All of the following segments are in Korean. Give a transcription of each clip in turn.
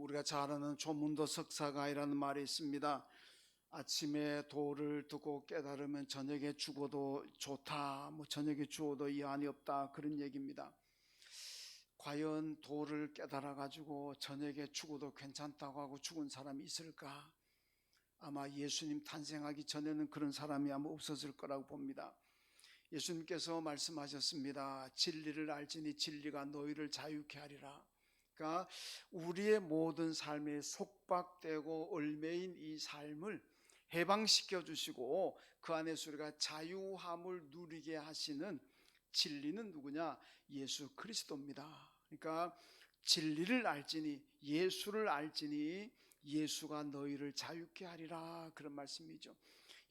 우리가 잘 아는 조문도 석사가이라는 말이 있습니다. 아침에 도를 듣고 깨달으면 저녁에 죽어도 좋다, 저녁에 죽어도 이한이 없다, 그런 얘기입니다. 과연 도를 깨달아 가지고 저녁에 죽어도 괜찮다고 하고 죽은 사람이 있을까? 아마 예수님 탄생하기 전에는 그런 사람이 아마 없었을 거라고 봅니다. 예수님께서 말씀하셨습니다. 진리를 알지니 진리가 너희를 자유케 하리라. 그러니까 우리의 모든 삶에 속박되고 얽매인 이 삶을 해방시켜 주시고 그 안에서 우리가 자유함을 누리게 하시는 진리는 누구냐? 예수 그리스도입니다. 그러니까 진리를 알지니, 예수를 알지니 예수가 너희를 자유케 하리라, 그런 말씀이죠.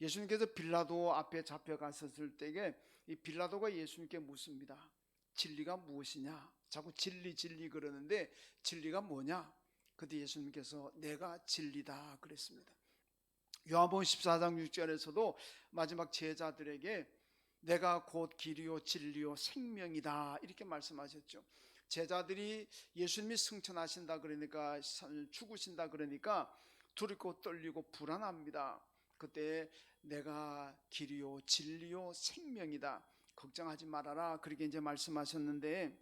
예수님께서 빌라도 앞에 잡혀갔었을 때에 이 빌라도가 예수님께 묻습니다. 진리가 무엇이냐? 자꾸 진리 그러는데 진리가 뭐냐? 그때 예수님께서 내가 진리다 그랬습니다. 요한복음 14장 6절에서도 마지막 제자들에게 내가 곧 길이요 진리요 생명이다 이렇게 말씀하셨죠. 제자들이 예수님이 승천하신다 그러니까, 죽으신다 그러니까 두렵고 떨리고 불안합니다. 그때 내가 길이요 진리요 생명이다, 걱정하지 말아라, 그렇게 이제 말씀하셨는데,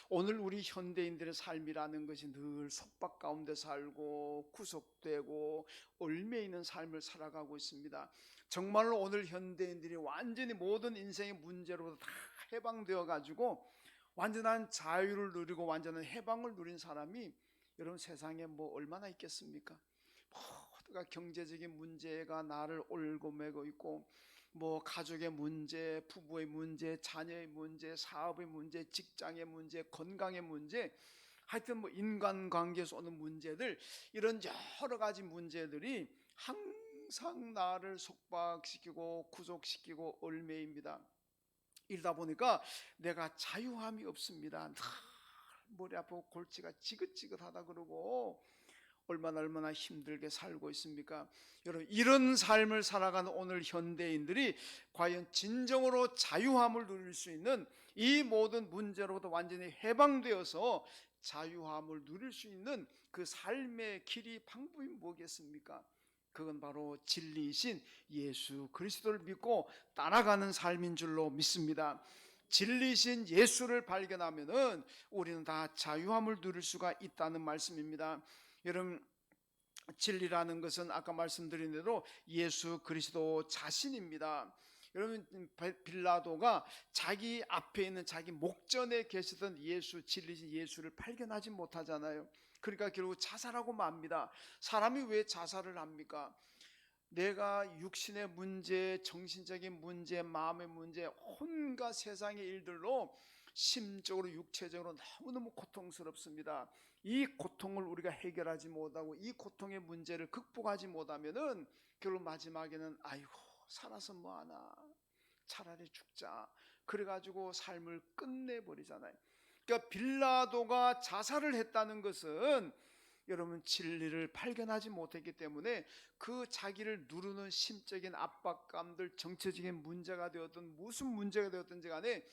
오늘 우리 현대인들의 삶이라는 것이 늘 속박 가운데 살고 구속되고 얽매 있는 삶을 살아가고 있습니다. 정말로 오늘 현대인들이 완전히 모든 인생의 문제로부터 다 해방되어 가지고 완전한 자유를 누리고 완전한 해방을 누린 사람이 여러분 세상에 얼마나 있겠습니까? 모두가 경제적인 문제가 나를 올고매고 있고, 가족의 문제, 부부의 문제, 자녀의 문제, 사업의 문제, 직장의 문제, 건강의 문제, 하여튼 인간관계에서 오는 문제들, 이런 여러 가지 문제들이 항상 나를 속박시키고 구속시키고 얽매입니다. 이러다 보니까 내가 자유함이 없습니다. 늘 머리 아프고 골치가 지긋지긋하다 그러고 얼마나 힘들게 살고 있습니까? 여러분, 이런 삶을 살아가는 오늘 현대인들이 과연 진정으로 자유함을 누릴 수 있는, 이 모든 문제로부터 완전히 해방되어서 자유함을 누릴 수 있는 그 삶의 길이, 방법이 뭐겠습니까? 그건 바로 진리이신 예수 그리스도를 믿고 따라가는 삶인 줄로 믿습니다. 진리신 예수를 발견하면은 우리는 다 자유함을 누릴 수가 있다는 말씀입니다. 여러분, 진리라는 것은 아까 말씀드린 대로 예수 그리스도 자신입니다. 여러분, 빌라도가 자기 앞에 있는 자기 목전에 계시던 예수, 진리신 예수를 발견하지 못하잖아요. 그러니까 결국 자살하고 맙니다. 사람이 왜 자살을 합니까? 내가 육신의 문제, 정신적인 문제, 마음의 문제, 온갖 세상의 일들로 심적으로 육체적으로 너무너무 고통스럽습니다. 이 고통을 우리가 해결하지 못하고 이 고통의 문제를 극복하지 못하면은 결국 마지막에는 아이고 살아서 뭐하나, 차라리 죽자, 그래가지고 삶을 끝내버리잖아요. 그러니까 빌라도가 자살을 했다는 것은 여러분 진리를 발견하지 못했기 때문에 그 자기를 누르는 심적인 압박감들, 정체적인 문제가 되었든 무슨 문제가 되었든지 간에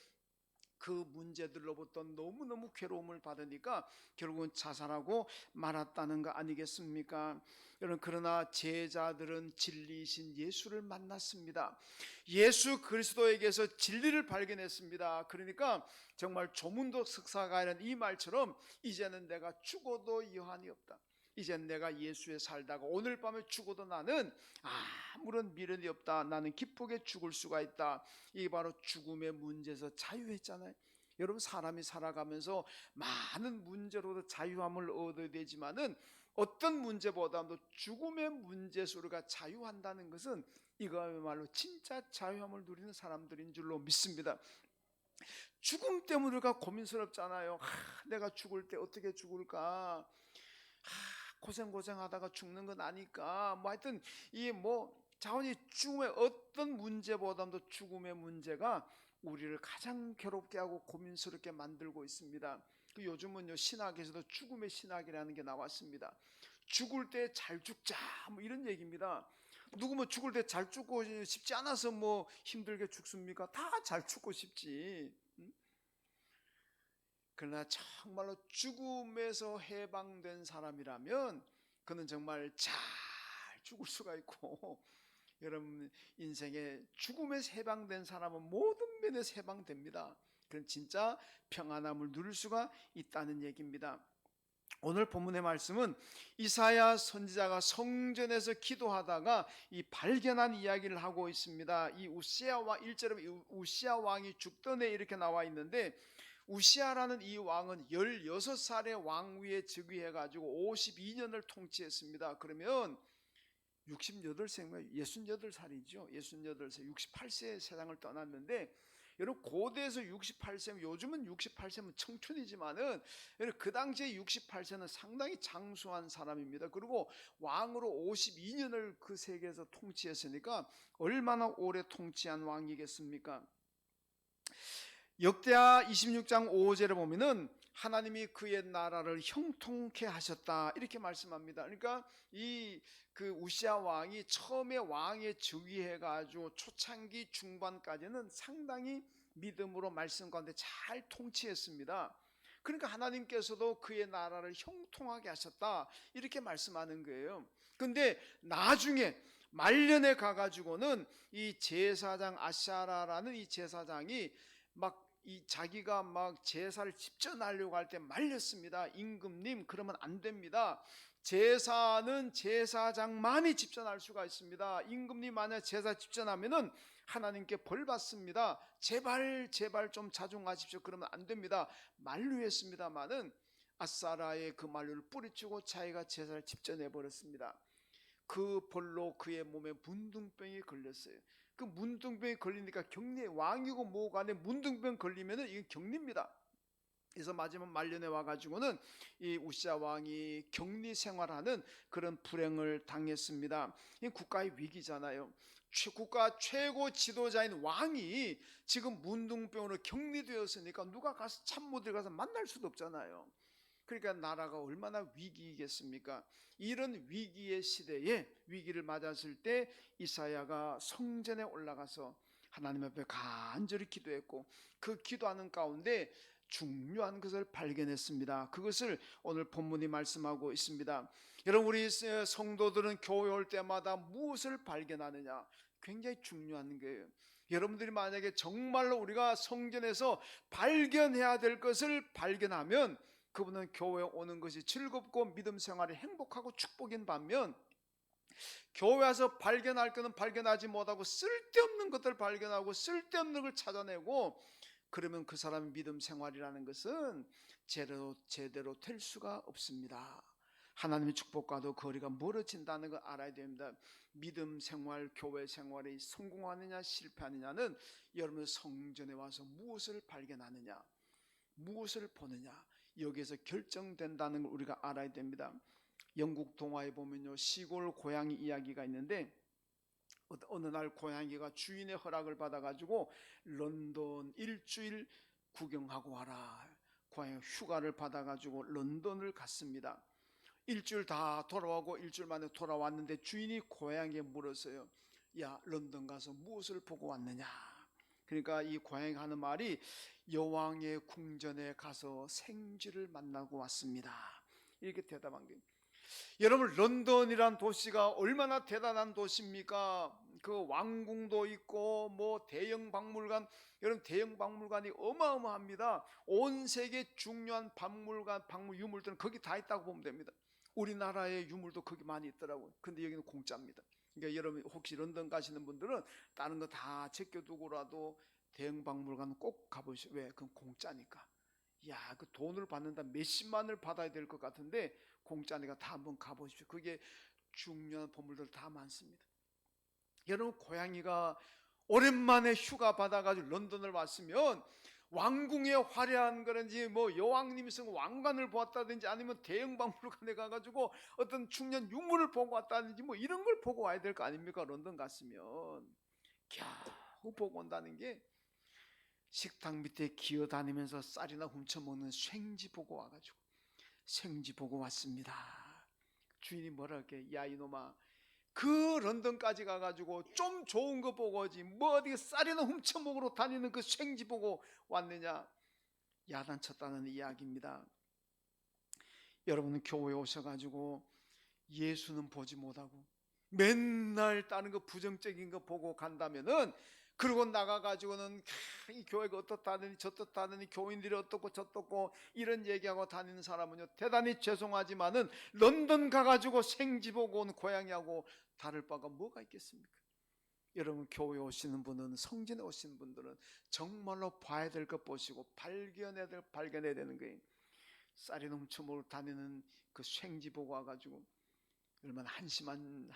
그 문제들로부터 너무너무 괴로움을 받으니까 결국은 자살하고 말았다는 거 아니겠습니까? 여러분, 그러나 제자들은 진리이신 예수를 만났습니다. 예수 그리스도에게서 진리를 발견했습니다. 그러니까 정말 조문도 석사가 이런 이 말처럼 이제는 내가 죽어도 여한이 없다, 이젠 내가 예수에 살다가 오늘 밤에 죽어도 나는 아무런 미련이 없다, 나는 기쁘게 죽을 수가 있다. 이게 바로 죽음의 문제에서 자유했잖아요. 여러분, 사람이 살아가면서 많은 문제로도 자유함을 얻어야 되지만은 어떤 문제보다도 죽음의 문제에서 우리가 자유한다는 것은 이거야말로 진짜 자유함을 누리는 사람들인 줄로 믿습니다. 죽음 때문에 우리가 고민스럽잖아요. 내가 죽을 때 어떻게 죽을까? 고생하다가 죽는 건 아니까, 하여튼 자원이 죽음의 어떤 문제보다도 죽음의 문제가 우리를 가장 괴롭게 하고 고민스럽게 만들고 있습니다. 요즘은요, 신학에서도 죽음의 신학이라는 게 나왔습니다. 죽을 때 잘 죽자, 이런 얘기입니다. 누구 죽을 때 잘 죽고 싶지 않아서 힘들게 죽습니까? 다 잘 죽고 싶지. 그러나 정말로 죽음에서 해방된 사람이라면 그는 정말 잘 죽을 수가 있고, 여러분 인생에 죽음에서 해방된 사람은 모든 면에서 해방됩니다. 그럼 진짜 평안함을 누릴 수가 있다는 얘기입니다. 오늘 본문의 말씀은 이사야 선지자가 성전에서 기도하다가 이 발견한 이야기를 하고 있습니다. 이 우시아 왕 1절에 우시아 왕이 죽던 해 이렇게 나와 있는데, 우시아라는 이 왕은 16살의 왕위에 즉위해 가지고 52년을 통치했습니다. 그러면 68세인가요? 68살이죠. 68세, 68세에 세상을 떠났는데, 여러분 고대에서 68세면, 요즘은 68세면 청춘이지만은 여러분 그 당시에 68세는 상당히 장수한 사람입니다. 그리고 왕으로 52년을 그 세계에서 통치했으니까 얼마나 오래 통치한 왕이겠습니까? 역대하 26장 5절에 보면은 하나님이 그의 나라를 형통케 하셨다 이렇게 말씀합니다. 그러니까 그 우시아 왕이 처음에 왕에 즉위해 가지고 초창기 중반까지는 상당히 믿음으로 말씀 가운데 잘 통치했습니다. 그러니까 하나님께서도 그의 나라를 형통하게 하셨다 이렇게 말씀하는 거예요. 근데 나중에 말년에 가가지고는 이 제사장 아샤라라는 이 제사장이 자기가 제사를 집전하려고 할 때 말렸습니다. 임금님, 그러면 안 됩니다. 제사는 제사장만이 집전할 수가 있습니다. 임금님 만약 제사 집전하면은 하나님께 벌 받습니다. 제발 좀 자중하십시오. 그러면 안 됩니다. 만류했습니다마는 아사라의 그 만류를 뿌리치고 자기가 제사를 집전해 버렸습니다. 그 벌로 그의 몸에 문둥병이 걸렸어요. 그 문둥병이 걸리니까 격리, 왕이고 뭐고 안에 문둥병 걸리면은 이건 격리입니다. 그래서 마지막 말년에 와가지고는 이 우시아 왕이 격리 생활하는 그런 불행을 당했습니다. 이 국가의 위기잖아요. 국가 최고 지도자인 왕이 지금 문둥병으로 격리되었으니까 누가 가서 참모들 가서 만날 수도 없잖아요. 그러니까 나라가 얼마나 위기이겠습니까? 이런 위기의 시대에 위기를 맞았을 때 이사야가 성전에 올라가서 하나님 앞에 간절히 기도했고, 그 기도하는 가운데 중요한 것을 발견했습니다. 그것을 오늘 본문이 말씀하고 있습니다. 여러분, 우리 성도들은 교회 올 때마다 무엇을 발견하느냐? 굉장히 중요한 거예요. 여러분들이 만약에 정말로 우리가 성전에서 발견해야 될 것을 발견하면 그분은 교회에 오는 것이 즐겁고 믿음 생활이 행복하고 축복인 반면, 교회 와서 발견할 것은 발견하지 못하고 쓸데없는 것들을 발견하고 쓸데없는 걸 찾아내고, 그러면 그 사람의 믿음 생활이라는 것은 제대로 될 수가 없습니다. 하나님의 축복과도 거리가 멀어진다는 걸 알아야 됩니다. 믿음 생활, 교회 생활이 성공하느냐 실패하느냐는 여러분 성전에 와서 무엇을 발견하느냐, 무엇을 보느냐, 여기에서 결정된다는 걸 우리가 알아야 됩니다. 영국 동화에 보면요, 시골 고양이 이야기가 있는데, 어느 날 고양이가 주인의 허락을 받아가지고 런던 일주일 구경하고 와라, 고양이 휴가를 받아가지고 런던을 갔습니다. 일주일 다 돌아오고 일주일 만에 돌아왔는데 주인이 고양이에 물었어요. 야, 런던 가서 무엇을 보고 왔느냐? 그러니까 이 고양이가 하는 말이, 여왕의 궁전에 가서 생쥐를 만나고 왔습니다, 이렇게 대답한 거예요. 여러분, 런던이란 도시가 얼마나 대단한 도시입니까? 그 왕궁도 있고 대형 박물관, 여러분 대형 박물관이 어마어마합니다. 온 세계 중요한 박물관, 유물들은 거기 다 있다고 보면 됩니다. 우리나라의 유물도 거기 많이 있더라고요. 근데 여기는 공짜입니다. 그러니까 여러분 혹시 런던 가시는 분들은 다른 거 다 제껴두고라도 대형 박물관 꼭 가보시오. 왜? 그건 공짜니까. 야, 그 돈을 받는다 몇십만을 받아야 될 것 같은데 공짜니까 다 한번 가보십시오. 그게 중요한 보물들 다 많습니다. 여러분, 고양이가 오랜만에 휴가 받아가지고 런던을 왔으면 왕궁의 화려한 거든지 여왕님이 쓴 왕관을 보았다든지 아니면 대형 박물관에 가가지고 어떤 중요한 유물을 보고 왔다든지 이런 걸 보고 와야 될 거 아닙니까? 런던 갔으면 겨우 보고 온다는 게, 식당 밑에 기어다니면서 쌀이나 훔쳐먹는 생쥐 보고 와가지고 생쥐 보고 왔습니다. 주인이 뭐라 할게, 야 이놈아, 그 런던까지 가가지고 좀 좋은 거 보고 오지 어디 쌀이나 훔쳐먹으러 다니는 그 생쥐 보고 왔느냐? 야단쳤다는 이야기입니다. 여러분 교회에 오셔가지고 예수는 보지 못하고 맨날 다른 거 부정적인 거 보고 간다면은, 그러고 나가가지고는 이 교회가 어떻다느니 저떻다느니 교인들이 어떻고 저떻고 이런 얘기하고 다니는 사람은요, 대단히 죄송하지만은 런던 가가지고 생지 보고 온 고양이하고 다를 바가 뭐가 있겠습니까? 여러분 교회 오시는 분은, 성전에 오시는 분들은 정말로 봐야 될 것 보시고 발견해야 되는 거예요. 쌀이 넘쳐 다니는 그 생지 보고 와가지고 얼마나 한심한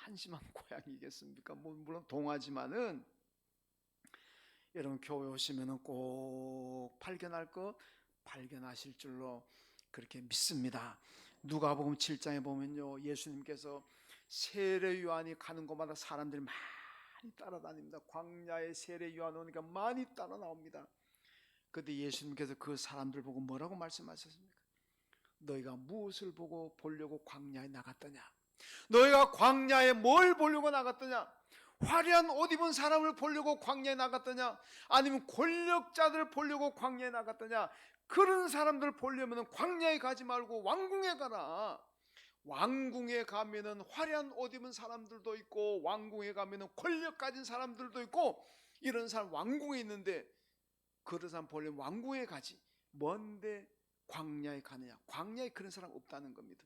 고양이겠습니까? 물론 동화지만은 여러분 교회 오시면은 꼭 발견하실 줄로 그렇게 믿습니다. 누가복음 7장에 보면요, 예수님께서 세례 요한이 가는 곳마다 사람들이 많이 따라다닙니다. 광야에 세례 요한 오니까 많이 따라 나옵니다. 그런데 예수님께서 그 사람들 보고 뭐라고 말씀하셨습니까? 너희가 무엇을 보고 보려고 광야에 나갔더냐? 너희가 광야에 뭘 보려고 나갔더냐? 화려한 옷 입은 사람을 보려고 광야에 나갔더냐? 아니면 권력자들 보려고 광야에 나갔더냐? 그런 사람들 보려면 광야에 가지 말고 왕궁에 가라. 왕궁에 가면은 화려한 옷 입은 사람들도 있고, 왕궁에 가면은 권력 가진 사람들도 있고, 이런 사람 왕궁에 있는데 그런 사람 보려면 왕궁에 가지. 뭔데 광야에 가느냐? 광야에 그런 사람 없다는 겁니다.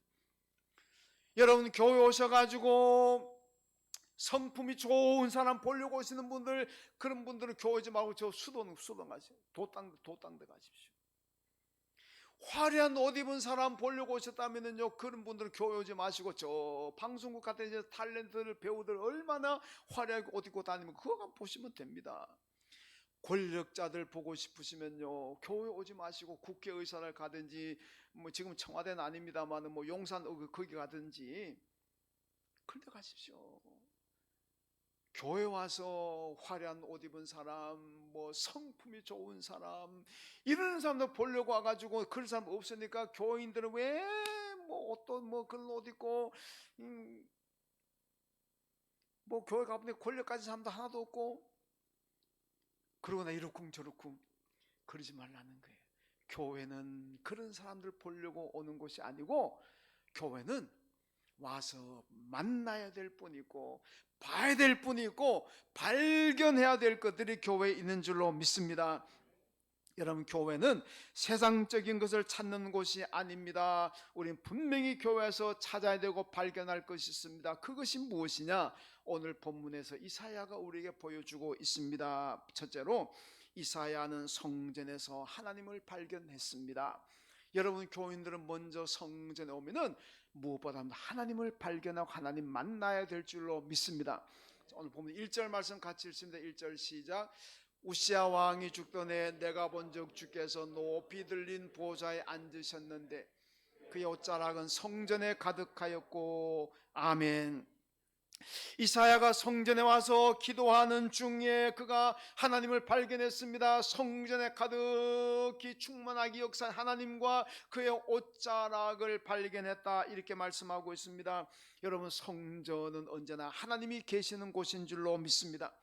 여러분 교회 오셔가지고 성품이 좋은 사람 보려고 오시는 분들, 그런 분들은 교회 오지 말고 저 수도 가세요. 도땅 데 가십시오. 화려한 옷 입은 사람 보려고 오셨다면요, 그런 분들은 교회 오지 마시고 저 방송국 같은 이제 탤런트들, 배우들 얼마나 화려하게 옷 입고 다니면 그거 보시면 됩니다. 권력자들 보고 싶으시면요, 교회 오지 마시고 국회의사를 가든지, 뭐 지금 청와대는 아닙니다만 뭐 용산 거기 가든지 그런데 가십시오. 교회 와서 화려한 옷 입은 사람, 뭐 성품이 좋은 사람, 이런 사람들 보려고 와가지고 그런 사람 없으니까 교인들은 왜 뭐 어떤 뭐 그런 옷 입고 뭐 교회 가보니 권력 가진 사람도 하나도 없고, 그러고 나 이렇쿵 저렇쿵 그러지 말라는 거예요. 교회는 그런 사람들 보려고 오는 곳이 아니고, 교회는 와서 만나야 될 뿐이고 봐야 될 뿐이고 발견해야 될 것들이 교회에 있는 줄로 믿습니다. 여러분 교회는 세상적인 것을 찾는 곳이 아닙니다. 우리는 분명히 교회에서 찾아야 되고 발견할 것이 있습니다. 그것이 무엇이냐? 오늘 본문에서 이사야가 우리에게 보여주고 있습니다. 첫째로 이사야는 성전에서 하나님을 발견했습니다. 여러분 교인들은 먼저 성전에 오면은 무엇보다 하나님을 발견하고 하나님 만나야 될 줄로 믿습니다. 오늘 보면 1절 말씀 같이 읽습니다. 1절 시작. 우시야 왕이 죽던해 내가 본즉 주께서 높이 들린 보좌에 앉으셨는데 그의 옷자락은 성전에 가득하였고. 아멘. 이사야가 성전에 와서 기도하는 중에 그가 하나님을 발견했습니다. 성전에 가득히 충만하게 역사한 하나님과 그의 옷자락을 발견했다, 이렇게 말씀하고 있습니다. 여러분 성전은 언제나 하나님이 계시는 곳인 줄로 믿습니다.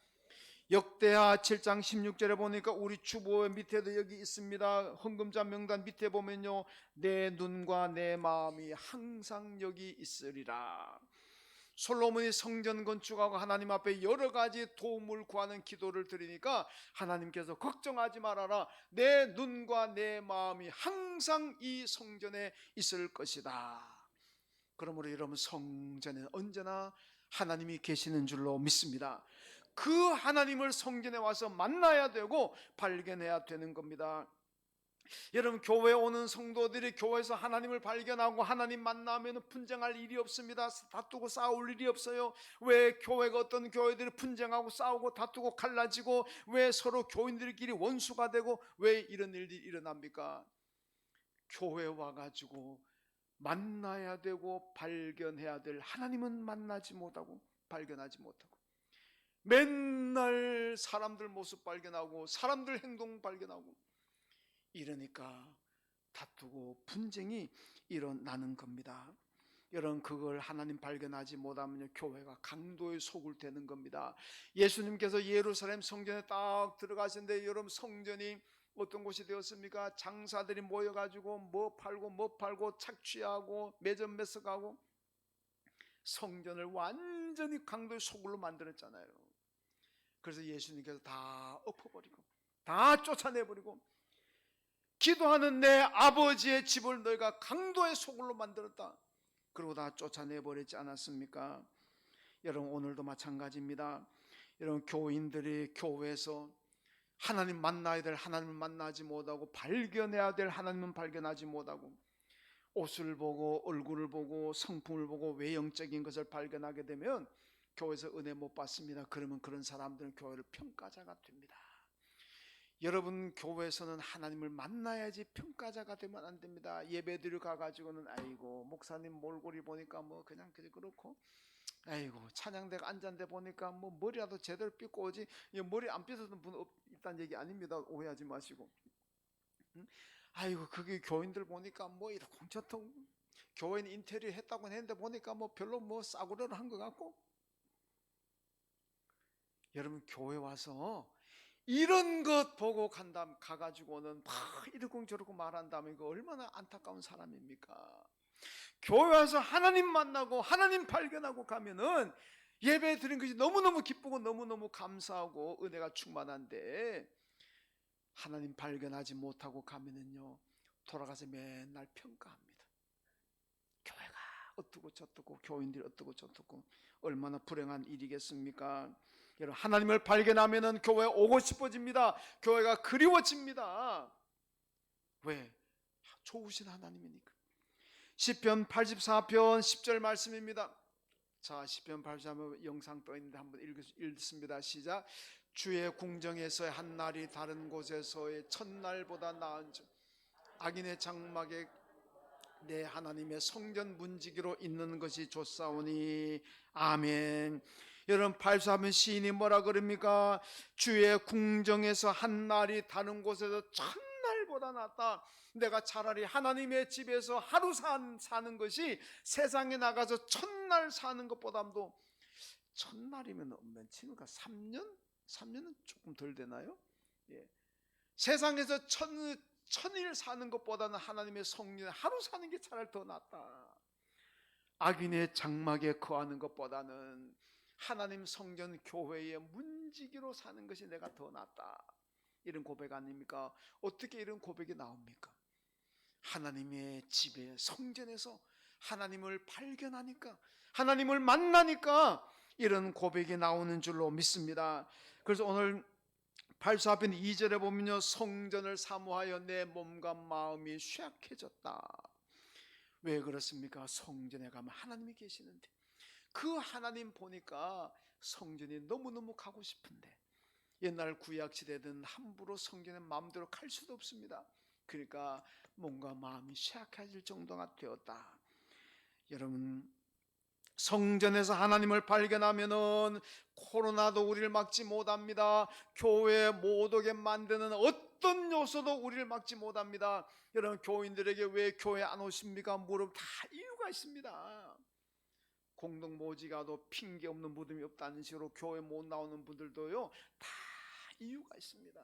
역대하 7장 16절에 보니까 우리 주보 밑에도 여기 있습니다. 헌금자 명단 밑에 보면요, 내 눈과 내 마음이 항상 여기 있으리라. 솔로몬이 성전 건축하고 하나님 앞에 여러 가지 도움을 구하는 기도를 드리니까 하나님께서 걱정하지 말아라, 내 눈과 내 마음이 항상 이 성전에 있을 것이다. 그러므로 여러분 성전에 언제나 하나님이 계시는 줄로 믿습니다. 그 하나님을 성전에 와서 만나야 되고 발견해야 되는 겁니다. 여러분 교회에 오는 성도들이 교회에서 하나님을 발견하고 하나님 만나면 분쟁할 일이 없습니다. 다투고 싸울 일이 없어요. 왜 교회가, 어떤 교회들이 분쟁하고 싸우고 다투고 갈라지고 왜 서로 교인들끼리 원수가 되고 왜 이런 일이 일어납니까? 교회에 와가지고 만나야 되고 발견해야 될 하나님은 만나지 못하고 발견하지 못하고 맨날 사람들 모습 발견하고 사람들 행동 발견하고 이러니까 다투고 분쟁이 일어나는 겁니다. 여러분 그걸 하나님 발견하지 못하면 교회가 강도의 속을 되는 겁니다. 예수님께서 예루살렘 성전에 딱 들어가시는데 여러분 성전이 어떤 곳이 되었습니까? 장사들이 모여가지고 뭐 팔고 착취하고 매점 매석하고 성전을 완전히 강도의 소굴로 만들었잖아요. 그래서 예수님께서 다 엎어버리고 다 쫓아내버리고 기도하는 내 아버지의 집을 너희가 강도의 소굴로 만들었다. 그러고 다 쫓아내버리지 않았습니까? 여러분, 오늘도 마찬가지입니다. 여러분, 교인들이 교회에서 하나님 만나야 될 하나님을 만나지 못하고 발견해야 될 하나님은 발견하지 못하고 옷을 보고 얼굴을 보고 성품을 보고 외형적인 것을 발견하게 되면 교회에서 은혜 못 받습니다. 그러면 그런 사람들은 교회를 평가자가 됩니다. 여러분, 교회에서는 하나님을 만나야지 평가자가 되면 안 됩니다. 예배드려 가가지고는 아이고 목사님 몰골이 보니까 뭐 그냥 그렇고, 아이고 찬양대가 앉았는데 보니까 뭐 머리라도 제대로 빗고 오지, 머리 안 빗었던 분 있다는 얘기 아닙니다. 오해하지 마시고. 아이고 그게 교인들 보니까 뭐 이렇게 저통 교인 인테리어 했다고 했는데 보니까 뭐 별로 뭐 싸구려를 한 것 같고. 여러분, 교회 와서 이런 것 보고 가가지고는 막 이러고 저러고 말한다면 이거 얼마나 안타까운 사람입니까? 교회 와서 하나님 만나고 하나님 발견하고 가면은 예배 드린 것이 너무너무 기쁘고 너무너무 감사하고 은혜가 충만한데, 하나님 발견하지 못하고 가면은요 돌아가서 맨날 평가합니다. 교회가 어떻고 저떻고 교인들이 어떻고 저떻고 얼마나 불행한 일이겠습니까? 여러분, 하나님을 발견하면은 교회에 오고 싶어집니다. 교회가 그리워집니다. 왜? 좋으신 하나님이니까. 시편 84편 10절 말씀입니다. 자, 시편 84편 영상 떠 있는데 한번 읽습니다. 시작. 주의 궁정에서의 한 날이 다른 곳에서의 첫날보다 나은 점, 악인의 장막에 내 하나님의 성전 문지기로 있는 것이 좋사오니. 아멘. 여러분, 84편 시인이 뭐라 그럽니까? 주의 궁정에서 한 날이 다른 곳에서 첫날보다 낫다. 내가 차라리 하나님의 집에서 하루 사는 것이 세상에 나가서 첫날 사는 것보다도, 첫날이면 엄면 치니까 3년? 3년은 조금 덜 되나요? 예. 세상에서 천일 사는 것보다는 하나님의 성전에 하루 사는 게 차라리 더 낫다. 악인의 장막에 거하는 것보다는 하나님 성전 교회의 문지기로 사는 것이 내가 더 낫다. 이런 고백 아닙니까? 어떻게 이런 고백이 나옵니까? 하나님의 집에 성전에서 하나님을 발견하니까, 하나님을 만나니까 이런 고백이 나오는 줄로 믿습니다. 그래서 오늘 84편 2절에 보면요, 성전을 사모하여 내 몸과 마음이 쇠약해졌다. 왜 그렇습니까? 성전에 가면 하나님이 계시는데 그 하나님 보니까 성전이 너무너무 가고 싶은데, 옛날 구약시대든 함부로 성전에 마음대로 갈 수도 없습니다. 그러니까 몸과 마음이 쇠약해질 정도가 되었다. 여러분, 성전에서 하나님을 발견하면은 코로나도 우리를 막지 못합니다. 교회에 못 오게 만드는 어떤 요소도 우리를 막지 못합니다. 여러분, 교인들에게 왜 교회 안 오십니까? 물으면 다 이유가 있습니다. 공동모지가도 핑계 없는 무덤이 없다는 식으로 교회 못 나오는 분들도요 다 이유가 있습니다.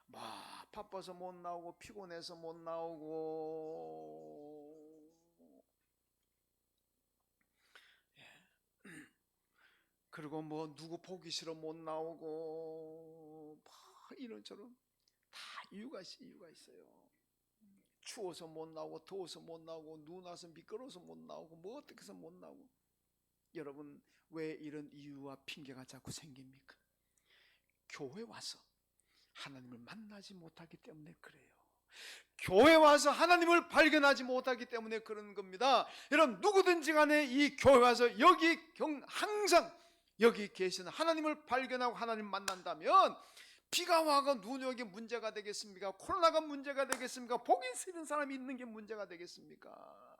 뭐 바빠서 못 나오고 피곤해서 못 나오고, 그리고 뭐 누구 보기 싫어 못 나오고, 뭐 이런저런 다 이유가 있어요. 추워서 못 나오고, 더워서 못 나오고, 눈 와서 미끄러워서 못 나오고, 뭐 어떻게 해서 못 나오고. 여러분, 왜 이런 이유와 핑계가 자꾸 생깁니까? 교회 와서 하나님을 만나지 못하기 때문에 그래요. 교회 와서 하나님을 발견하지 못하기 때문에 그런 겁니다. 여러분, 누구든지 간에 이 교회 와서 항상 여기 계시는 하나님을 발견하고 하나님 만난다면, 비가 와가 눈이 오게 문제가 되겠습니까? 코로나가 문제가 되겠습니까? 보기 싫은 사람이 있는 게 문제가 되겠습니까?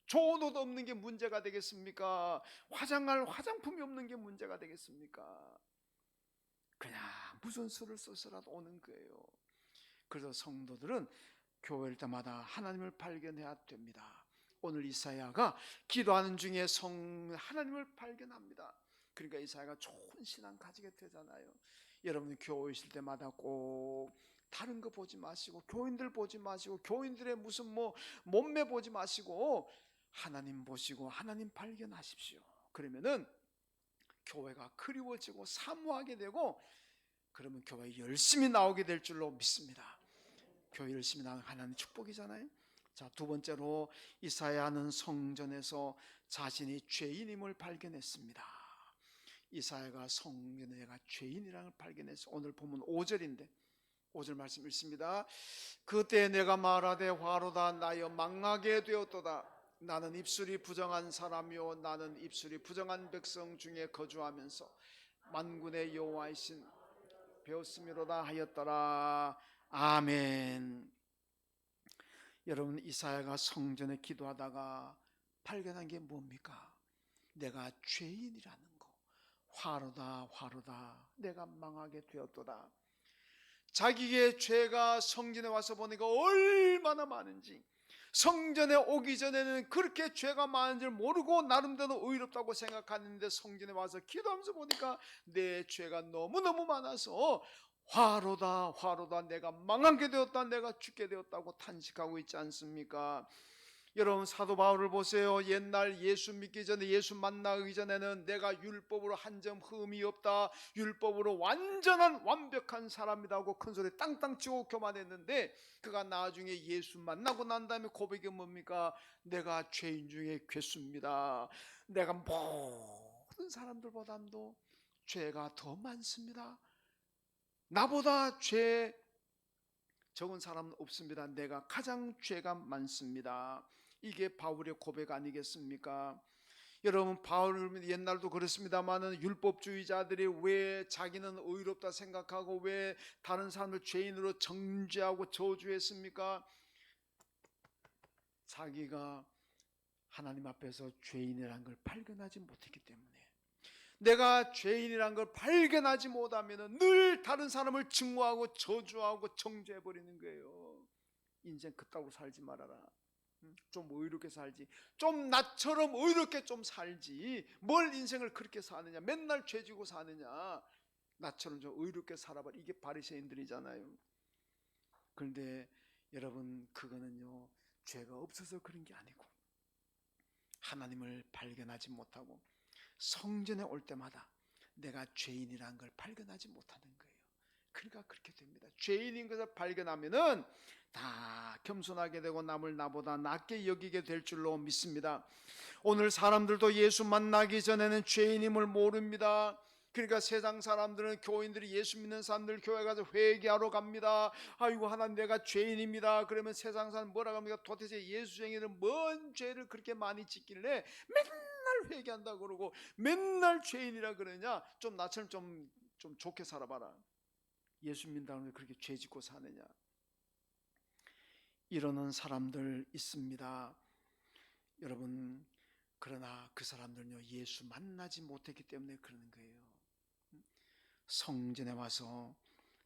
좋은 옷 없는 게 문제가 되겠습니까? 화장할 화장품이 없는 게 문제가 되겠습니까? 그냥 무슨 수를 써서라도 오는 거예요. 그래서 성도들은 교회일 때마다 하나님을 발견해야 됩니다. 오늘 이사야가 기도하는 중에 하나님을 발견합니다. 그러니까 이사야가 좋은 신앙 가지게 되잖아요. 여러분 교회 있을 때마다 꼭 다른 거 보지 마시고, 교인들 보지 마시고, 교인들의 무슨 몸매 보지 마시고 하나님 보시고 하나님 발견하십시오. 그러면은 교회가 그리워지고 사모하게 되고, 그러면 교회에 열심히 나오게 될 줄로 믿습니다. 교회 열심히 나오는 하나님 축복이잖아요. 자, 두 번째로 이사야는 성전에서 자신이 죄인임을 발견했습니다. 이사야가 성전에 내가 죄인이라는 걸 발견해서, 오늘 보면 5절인데 5절 말씀 읽습니다. 그때 내가 말하되 화로다 나여 망하게 되었도다. 나는 입술이 부정한 사람이요 나는 입술이 부정한 백성 중에 거주하면서 만군의 여호와이신 배웠음이로다 하였더라. 아멘. 여러분, 이사야가 성전에 기도하다가 발견한 게 뭡니까? 내가 죄인이라는 거. 화로다 화로다 내가 망하게 되었도다. 자기의 죄가 성전에 와서 보니까 얼마나 많은지, 성전에 오기 전에는 그렇게 죄가 많은 줄 모르고 나름대로 의롭다고 생각하는데 성전에 와서 기도하면서 보니까 내 죄가 너무너무 많아서 화로다 화로다 내가 망하게 되었다, 내가 죽게 되었다고 탄식하고 있지 않습니까? 여러분, 사도 바울을 보세요. 옛날 예수 믿기 전에, 예수 만나기 전에는 내가 율법으로 한 점 흠이 없다, 율법으로 완벽한 사람이라고 큰소리 땅땅 치고 교만했는데, 그가 나중에 예수 만나고 난 다음에 고백이 뭡니까? 내가 죄인 중에 괴수입니다. 내가 모든 사람들보다도 죄가 더 많습니다. 나보다 죄 적은 사람은 없습니다. 내가 가장 죄가 많습니다. 이게 바울의 고백 아니겠습니까? 여러분, 바울은 옛날도 그렇습니다만은 율법주의자들이 왜 자기는 의롭다 생각하고 왜 다른 사람을 죄인으로 정죄하고 저주했습니까? 자기가 하나님 앞에서 죄인이라는 걸 발견하지 못했기 때문에. 내가 죄인이란 걸 발견하지 못하면 늘 다른 사람을 증오하고 저주하고 정죄해버리는 거예요. 인생 그따구로 살지 말아라. 좀 의롭게 살지, 좀 나처럼 의롭게 좀 살지, 뭘 인생을 그렇게 사느냐, 맨날 죄지고 사느냐, 나처럼 좀 의롭게 살아봐라. 이게 바리새인들이잖아요. 그런데 여러분, 그거는요 죄가 없어서 그런 게 아니고 하나님을 발견하지 못하고 성전에 올 때마다 내가 죄인이라는 걸 발견하지 못하는 거예요. 그러니까 그렇게 됩니다. 죄인인 것을 발견하면은 다 겸손하게 되고 남을 나보다 낫게 여기게 될 줄로 믿습니다. 오늘 사람들도 예수 만나기 전에는 죄인임을 모릅니다. 그러니까 세상 사람들은, 교인들이, 예수 믿는 사람들 교회 가서 회개하러 갑니다. 아이고 하나님 내가 죄인입니다. 그러면 세상 사람 뭐라고 합니까? 도대체 예수쟁이는 뭔 죄를 그렇게 많이 짓길래 맨날 회개한다 그러고 맨날 죄인이라 그러냐? 좀 나처럼 좀 좋게 살아봐라. 예수 믿는다는데 그렇게 죄 짓고 사느냐? 이러는 사람들 있습니다. 여러분, 그러나 그 사람들은요 예수 만나지 못했기 때문에 그러는 거예요. 성전에 와서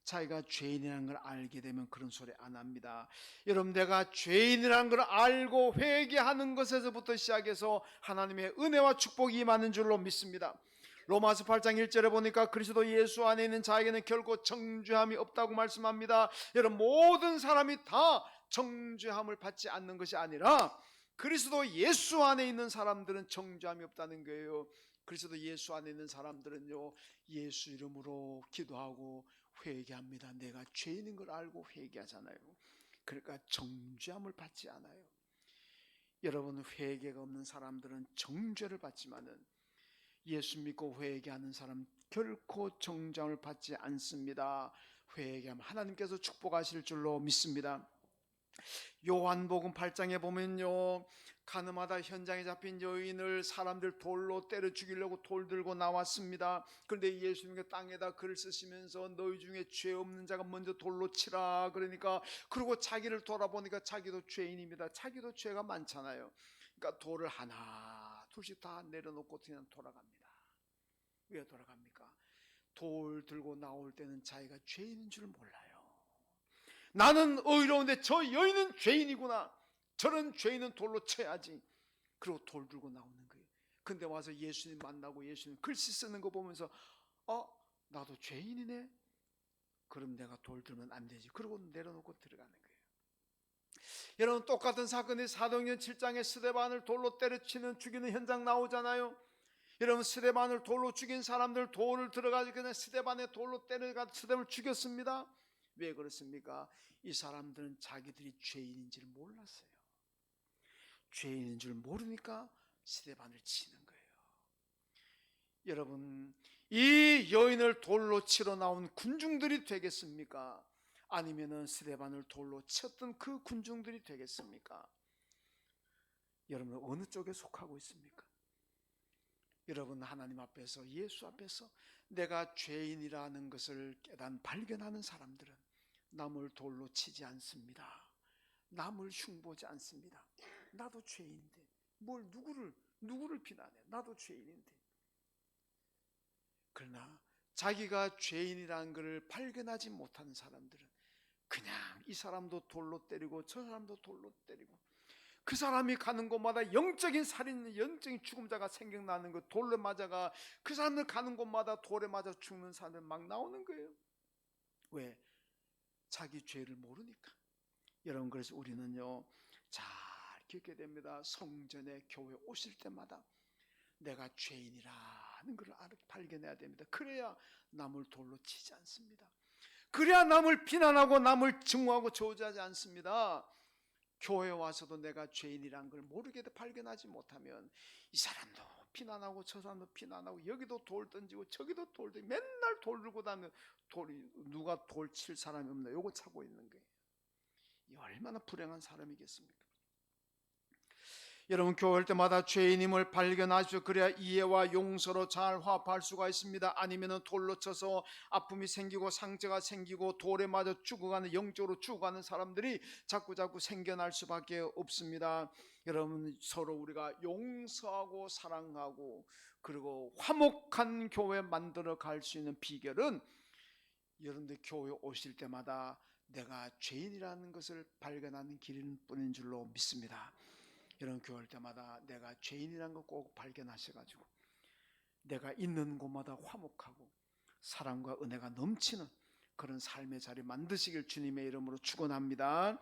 자기가 죄인이라는 걸 알게 되면 그런 소리 안 합니다. 여러분, 내가 죄인이라는 걸 알고 회개하는 것에서부터 시작해서 하나님의 은혜와 축복이 임하는 줄로 믿습니다. 로마서 8장 1절에 보니까 그리스도 예수 안에 있는 자에게는 결코 정죄함이 없다고 말씀합니다. 여러분, 모든 사람이 다 정죄함을 받지 않는 것이 아니라 그리스도 예수 안에 있는 사람들은 정죄함이 없다는 거예요. 그리스도 예수 안에 있는 사람들은요 예수 이름으로 기도하고 회개합니다. 내가 죄인인 걸 알고 회개하잖아요. 그러니까 정죄함을 받지 않아요. 여러분, 회개가 없는 사람들은 정죄를 받지만은 예수 믿고 회개하는 사람 결코 정죄함을 받지 않습니다. 회개하면 하나님께서 축복하실 줄로 믿습니다. 요한복음 8장에 보면요, 가늠하다 현장에 잡힌 여인을 사람들 돌로 때려 죽이려고 돌 들고 나왔습니다. 그런데 예수님께서 땅에다 글을 쓰시면서 너희 중에 죄 없는 자가 먼저 돌로 치라 그러니까, 그리고 자기를 돌아보니까 자기도 죄인입니다. 자기도 죄가 많잖아요. 그러니까 돌을 하나 둘씩 다 내려놓고 그냥 돌아갑니다. 왜 돌아갑니까? 돌 들고 나올 때는 자기가 죄인인 줄 몰라요. 나는 의로운데 저 여인은 죄인이구나, 저런 죄인은 돌로 쳐야지. 그리고 돌 들고 나오는 거예요. 근데 와서 예수님 만나고 예수님 글씨 쓰는 거 보면서 나도 죄인이네, 그럼 내가 돌 들면 안 되지. 그러고 내려놓고 들어가는 거예요. 여러분, 똑같은 사건이 사도행전 7장에 스데반을 돌로 때려치는 죽이는 현장 나오잖아요. 여러분, 스데반을 돌로 죽인 사람들 돌을 들어가지고 그냥 스데반에 돌로 때려가 스데반을 죽였습니다. 왜 그렇습니까? 이 사람들은 자기들이 죄인인 줄 몰랐어요. 죄인인 줄 모르니까 스데반을 치는 거예요. 여러분, 이 여인을 돌로 치러 나온 군중들이 되겠습니까? 아니면은 스데반을 돌로 쳤던 그 군중들이 되겠습니까? 여러분, 어느 쪽에 속하고 있습니까? 여러분, 하나님 앞에서, 예수 앞에서 내가 죄인이라는 것을 발견하는 사람들은 남을 돌로 치지 않습니다. 남을 흉보지 않습니다. 나도 죄인인데 뭘 누구를 비난해? 나도 죄인인데. 그러나 자기가 죄인이라는 것을 발견하지 못하는 사람들은 그냥 이 사람도 돌로 때리고 저 사람도 돌로 때리고, 그 사람이 가는 곳마다 영적인 살인, 영적인 죽음자가 생겨나는 거, 돌로 맞아가 그 사람들 가는 곳마다 돌에 맞아 죽는 사람들 막 나오는 거예요. 왜? 자기 죄를 모르니까. 여러분, 그래서 우리는요 잘 기억해야 됩니다. 성전에 교회 오실 때마다 내가 죄인이라는 걸 발견해야 됩니다. 그래야 남을 돌로 치지 않습니다. 그래야 남을 비난하고 남을 증오하고 저주하지 않습니다. 교회 와서도 내가 죄인이란 걸 모르게 발견하지 못하면 이 사람도 비난하고 저 사람도 비난하고 여기도 돌 던지고 저기도 돌 던지고 맨날 돌 들고 다니면 누가 돌 칠 사람이 없나 요거 차고 있는 거예요. 이 얼마나 불행한 사람이겠습니까? 여러분, 교회 올 때마다 죄인임을 발견하시오. 그래야 이해와 용서로 잘 화합할 수가 있습니다. 아니면 돌로 쳐서 아픔이 생기고 상처가 생기고 돌에 맞아 죽어가는, 영적으로 죽어가는 사람들이 자꾸 생겨날 수밖에 없습니다. 여러분, 서로 우리가 용서하고 사랑하고 그리고 화목한 교회 만들어 갈 수 있는 비결은 여러분들 교회 오실 때마다 내가 죄인이라는 것을 발견하는 길일 뿐인 줄로 믿습니다. 여러분, 교회 올 때마다 내가 죄인이라는 거 꼭 발견하셔가지고 내가 있는 곳마다 화목하고 사랑과 은혜가 넘치는 그런 삶의 자리 만드시길 주님의 이름으로 축원합니다.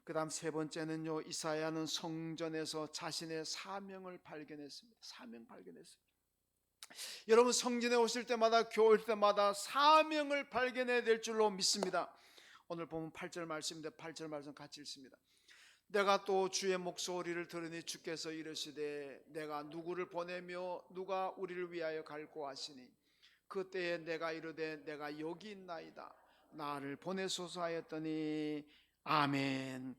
그 다음 세 번째는요, 이사야는 성전에서 자신의 사명을 발견했습니다. 사명 발견했습니다. 여러분, 성전에 오실 때마다 교회 올 때마다 사명을 발견해야 될 줄로 믿습니다. 오늘 보면 8절 말씀인데 8절 말씀 같이 읽습니다. 내가 또 주의 목소리를 들으니 주께서 이르시되 내가 누구를 보내며 누가 우리를 위하여 갈고 하시니 그때에 내가 이르되 내가 여기 있나이다 나를 보내소서 하였더니 아멘.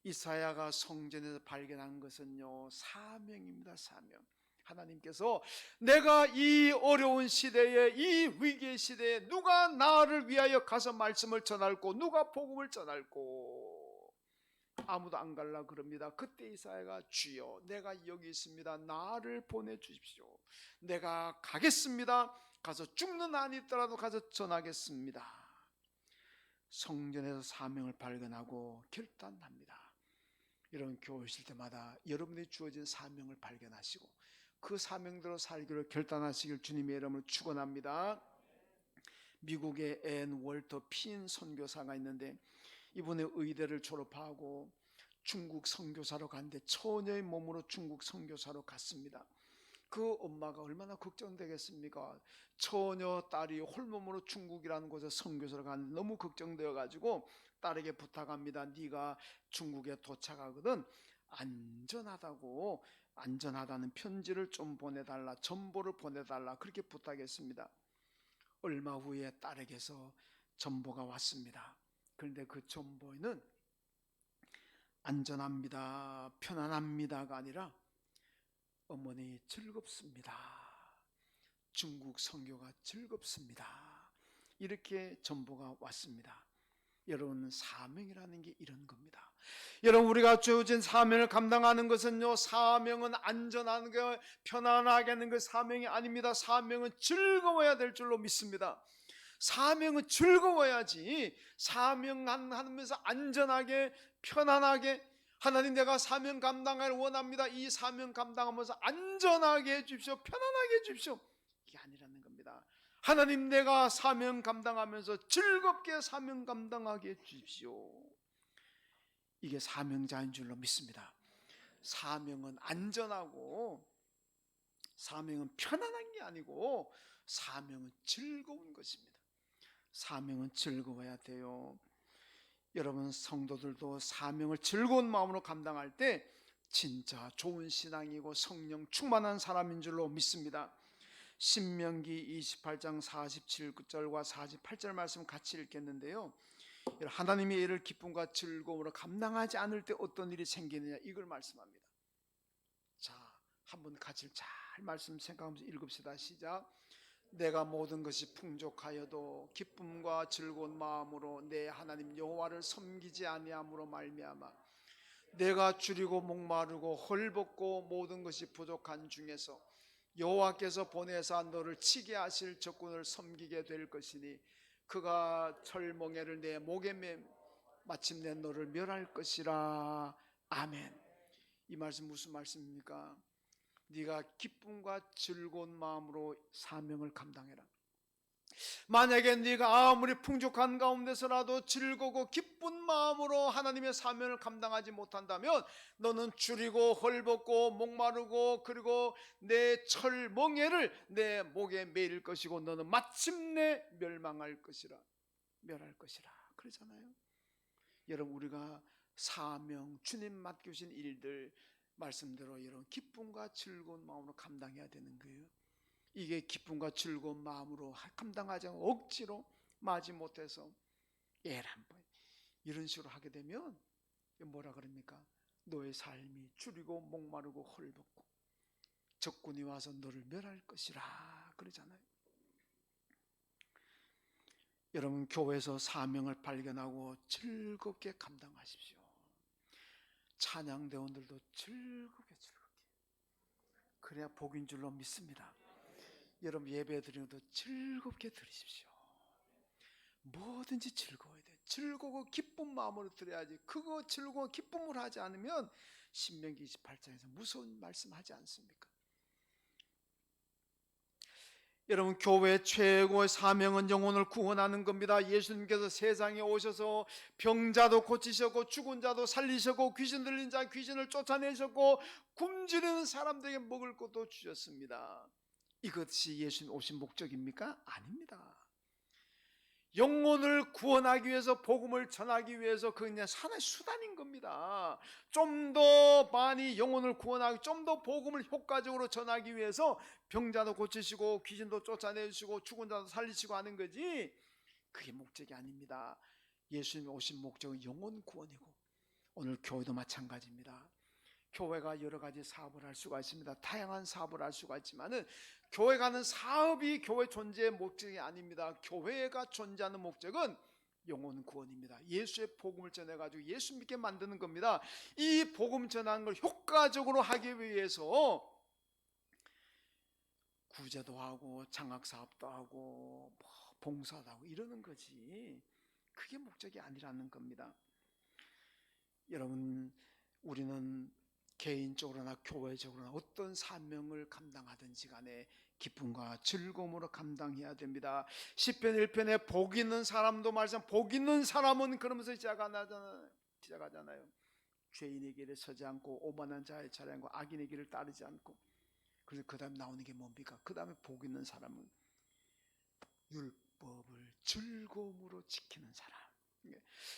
이사야가 성전에서 발견한 것은요, 사명입니다. 사명. 하나님께서 내가 이 어려운 시대에, 이 위기의 시대에 누가 나를 위하여 가서 말씀을 전할고 누가 복음을 전할고, 아무도 안 갈라 그럽니다. 그때 이사야가 주여 내가 여기 있습니다. 나를 보내주십시오. 내가 가겠습니다. 가서 죽는 한이 있더라도 가서 전하겠습니다. 성전에서 사명을 발견하고 결단합니다. 여러분, 교회 오실 때마다 여러분이 주어진 사명을 발견하시고 그 사명대로 살기를 결단하시길 주님의 이름으로 축원합니다. 미국의 앤 월터 핀 선교사가 있는데 이분의 의대를 졸업하고 중국 선교사로 갔는데 처녀의 몸으로 중국 선교사로 갔습니다. 그 엄마가 얼마나 걱정되겠습니까? 처녀 딸이 홀몸으로 중국이라는 곳에 선교사로 갔는데 너무 걱정되어 가지고 딸에게 부탁합니다. 네가 중국에 도착하거든 안전하다는 편지를 좀 보내달라, 전보를 보내달라, 그렇게 부탁했습니다. 얼마 후에 딸에게서 전보가 왔습니다. 그런데 그 전보에는 안전합니다, 편안합니다가 아니라 어머니 즐겁습니다, 중국 선교가 즐겁습니다, 이렇게 전보가 왔습니다. 여러분, 사명이라는 게 이런 겁니다. 여러분, 우리가 주어진 사명을 감당하는 것은요, 사명은 안전한 거, 편안하게 하는 그 사명이 아닙니다. 사명은 즐거워야 될 줄로 믿습니다. 사명은 즐거워야지, 사명하면서 안전하게 편안하게 하나님 내가 사명 감당을 원합니다, 이 사명 감당하면서 안전하게 해주십시오, 편안하게 해주십시오, 이게 아니라는 겁니다. 하나님, 내가 사명 감당하면서 즐겁게 사명 감당하게 해주십시오. 이게 사명자인 줄로 믿습니다. 사명은 안전하고 사명은 편안한 게 아니고 사명은 즐거운 것입니다. 사명은 즐거워야 돼요. 여러분 성도들도 사명을 즐거운 마음으로 감당할 때 진짜 좋은 신앙이고 성령 충만한 사람인 줄로 믿습니다. 신명기 28장 47절과 48절 말씀 같이 읽겠는데요, 하나님의 일을 기쁨과 즐거움으로 감당하지 않을 때 어떤 일이 생기느냐, 이걸 말씀합니다. 자, 한번 같이 잘 말씀 생각하면서 읽읍시다. 시작. 내가 모든 것이 풍족하여도 기쁨과 즐거운 마음으로 내 하나님 여호와를 섬기지 아니함으로 말미암아 내가 줄이고 목마르고 헐벗고 모든 것이 부족한 중에서 여호와께서 보내사 너를 치게 하실 적군을 섬기게 될 것이니 그가 철멍에를 내 목에 매 마침내 너를 멸할 것이라. 아멘. 이 말씀 무슨 말씀입니까? 네가 기쁨과 즐거운 마음으로 사명을 감당해라. 만약에 네가 아무리 풍족한 가운데서라도 즐거고 기쁜 마음으로 하나님의 사명을 감당하지 못한다면 너는 줄이고 헐벗고 목마르고 그리고 내 철멍에를 내 목에 매일 것이고 너는 마침내 멸망할 것이라. 멸할 것이라 그러잖아요. 여러분, 우리가 사명, 주님 맡겨주신 일들 말씀대로 여러분 기쁨과 즐거운 마음으로 감당해야 되는 거예요. 이게 기쁨과 즐거운 마음으로 감당하지 않고 억지로 마지 못해서 한번 이런 식으로 하게 되면 뭐라 그럽니까? 너의 삶이 줄이고 목마르고 헐벗고 적군이 와서 너를 멸할 것이라 그러잖아요. 여러분, 교회에서 사명을 발견하고 즐겁게 감당하십시오. 찬양대원들도 즐겁게 그래야 복인 줄로 믿습니다. 여러분, 예배 드리는 것도 즐겁게 드리십시오. 뭐든지 즐거워야 돼요. 즐거워 기쁜 마음으로 드려야지. 그거 즐거워 기쁨으로 하지 않으면 신명기 28장에서 무서운 말씀하지 않습니까? 여러분, 교회의 최고의 사명은 영혼을 구원하는 겁니다. 예수님께서 세상에 오셔서 병자도 고치셨고 죽은 자도 살리셨고 귀신 들린 자 귀신을 쫓아내셨고 굶주리는 사람들에게 먹을 것도 주셨습니다. 이것이 예수님 오신 목적입니까? 아닙니다. 영혼을 구원하기 위해서 복음을 전하기 위해서 그냥 하나의 수단인 겁니다. 좀 더 많이 영혼을 구원하기, 좀 더 복음을 효과적으로 전하기 위해서 병자도 고치시고 귀신도 쫓아내시고 죽은 자도 살리시고 하는 거지, 그게 목적이 아닙니다. 예수님 오신 목적은 영혼 구원이고 오늘 교회도 마찬가지입니다. 교회가 여러 가지 사업을 할 수가 있습니다. 다양한 사업을 할 수가 있지만은 교회가 하는 사업이 교회 존재의 목적이 아닙니다. 교회가 존재하는 목적은 영혼 구원입니다. 예수의 복음을 전해가지고 예수 믿게 만드는 겁니다. 이 복음 전하는 걸 효과적으로 하기 위해서 구제도 하고 장학사업도 하고 봉사도 하고 이러는 거지, 그게 목적이 아니라는 겁니다. 여러분, 우리는 개인적으로나 교회적으로나 어떤 사명을 감당하든지 간에 기쁨과 즐거움으로 감당해야 됩니다. 시편 1편에 복 있는 사람도 말씀, 복 있는 사람은 그러면서 시작하잖아요. 죄인의 길에 서지 않고 오만한 자의 차례 않고 악인의 길을 따르지 않고. 그래서 그 다음에 나오는 게 뭡니까? 그 다음에 복 있는 사람은 율법을 즐거움으로 지키는 사람,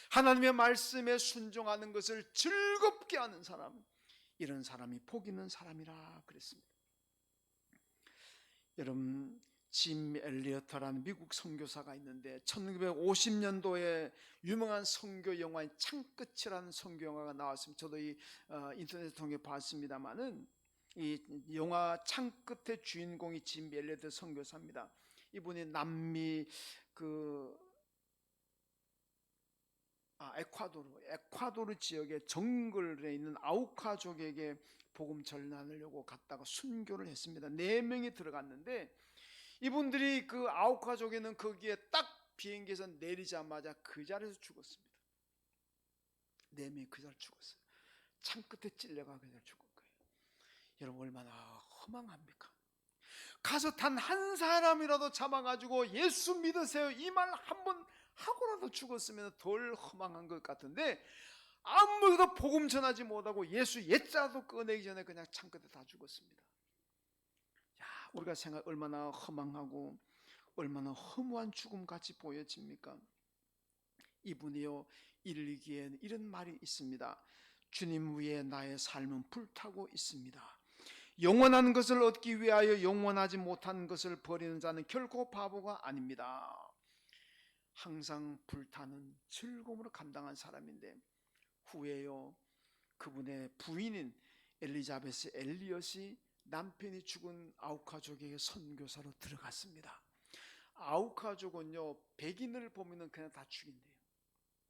하나님의 말씀에 순종하는 것을 즐겁게 하는 사람, 이런 사람이 복 있는 사람이라 그랬습니다. 여러분, 짐 엘리어터라는 미국 선교사가 있는데 1950년도에 유명한 선교 영화인 창끝이라는 선교 영화가 나왔습니다. 저도 이 인터넷을 통해 봤습니다만은 이 영화 창끝의 주인공이 짐 엘리어터 선교사입니다. 이분이 남미 에콰도르 지역의 정글에 있는 아우카족에게 복음 전하려고 갔다가 순교를 했습니다. 4명이 들어갔는데 이분들이 그 아우카족에는 거기에 딱 비행기에서 내리자마자 그 자리에서 죽었습니다. 4명이 그 자리에 죽었어요. 창 끝에 찔려가 그 자리에 죽은 거예요. 여러분, 얼마나 허망합니까? 가서 단 한 사람이라도 잡아가지고 예수 믿으세요 이 말 한 번 하고라도 죽었으면 덜 허망한 것 같은데, 아무도 복음 전하지 못하고 예수 옛자도 꺼내기 전에 그냥 창끝에 다 죽었습니다. 야, 우리가 생각 얼마나 허망하고 얼마나 허무한 죽음같이 보여집니까? 이분이요 이르기엔 이런 말이 있습니다. 주님 위에 나의 삶은 불타고 있습니다. 영원한 것을 얻기 위하여 영원하지 못한 것을 버리는 자는 결코 바보가 아닙니다. 항상 불타는 즐거움으로 감당한 사람인데, 후에요 그분의 부인인 엘리자베스 엘리엇이 남편이 죽은 아우카족에게 선교사로 들어갔습니다. 아우카족은요 백인을 보면 그냥 다 죽인대요.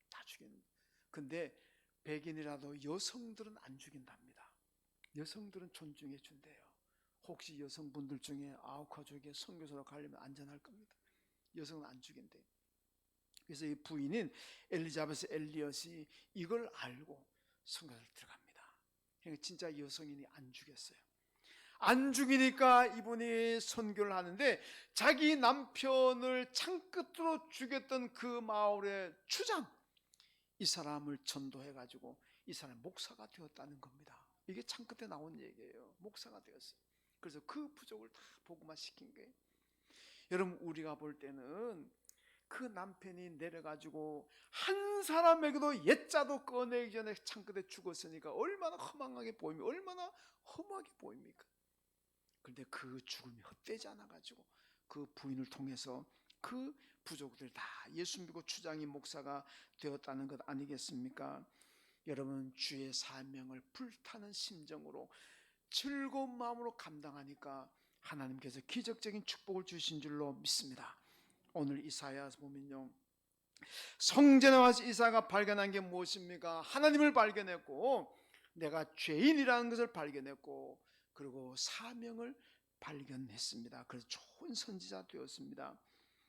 다 죽이는. 근데 백인이라도 여성들은 안 죽인답니다. 여성들은 존중해 준대요. 혹시 여성분들 중에 아우카족에 선교사로 가려면 안전할 겁니다. 여성은 안 죽인대요. 그래서 이 부인인 엘리자베스 엘리엇이 이걸 알고 선교사를 들어갑니다. 그러니까 진짜 여성인이 안 죽였어요. 안 죽이니까 이분이 선교를 하는데, 자기 남편을 창끝으로 죽였던 그 마을의 추장, 이 사람을 전도해가지고 이 사람 목사가 되었다는 겁니다. 이게 창끝에 나온 얘기예요. 목사가 되었어요. 그래서 그 부족을 다 복음화 시킨 거예요. 여러분, 우리가 볼 때는 그 남편이 내려가지고 한 사람에게도 옛자도 꺼내기 전에 창끝에 죽었으니까 얼마나 허망하게 보입니까? 얼마나 허무하게 보입니까? 그런데 그 죽음이 헛되지 않아가지고 그 부인을 통해서 그 부족들 다 예수 믿고 추장이 목사가 되었다는 것 아니겠습니까? 여러분, 주의 사명을 불타는 심정으로 즐거운 마음으로 감당하니까 하나님께서 기적적인 축복을 주신 줄로 믿습니다. 오늘 이사야서 보면요, 성전에 와서 이사야가 발견한 게 무엇입니까? 하나님을 발견했고, 내가 죄인이라는 것을 발견했고, 그리고 사명을 발견했습니다. 그래서 좋은 선지자 되었습니다.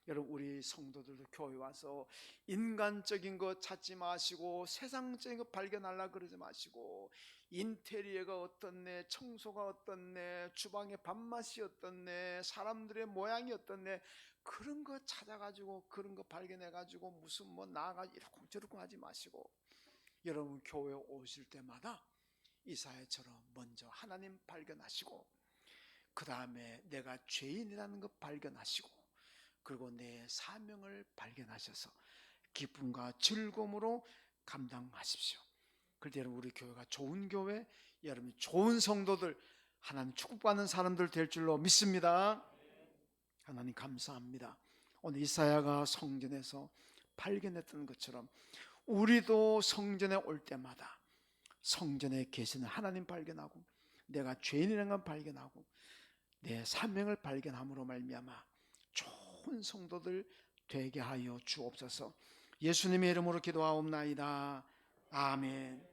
여러분, 우리 성도들도 교회 와서 인간적인 것 찾지 마시고, 세상적인 것 발견하려고 그러지 마시고, 인테리어가 어떻네, 청소가 어떻네, 주방의 밥맛이 어떻네, 사람들의 모양이 어떻네, 그런 거 찾아가지고 그런 거 발견해가지고 무슨 뭐 나아가 이렇게 저렇게 하지 마시고, 여러분 교회 오실 때마다 이사야처럼 먼저 하나님 발견하시고, 그 다음에 내가 죄인이라는 것 발견하시고, 그리고 내 사명을 발견하셔서 기쁨과 즐거움으로 감당하십시오. 그럴 때 여러분, 우리 교회가 좋은 교회, 여러분 좋은 성도들, 하나님 축복받는 사람들 될 줄로 믿습니다. 하나님 감사합니다. 오늘 이사야가 성전에서 발견했던 것처럼 우리도 성전에 올 때마다 성전에 계시는 하나님 발견하고, 내가 죄인이라는 걸 발견하고, 내 사명을 발견함으로 말미암아 좋은 성도들 되게 하여 주옵소서. 예수님의 이름으로 기도하옵나이다. 아멘.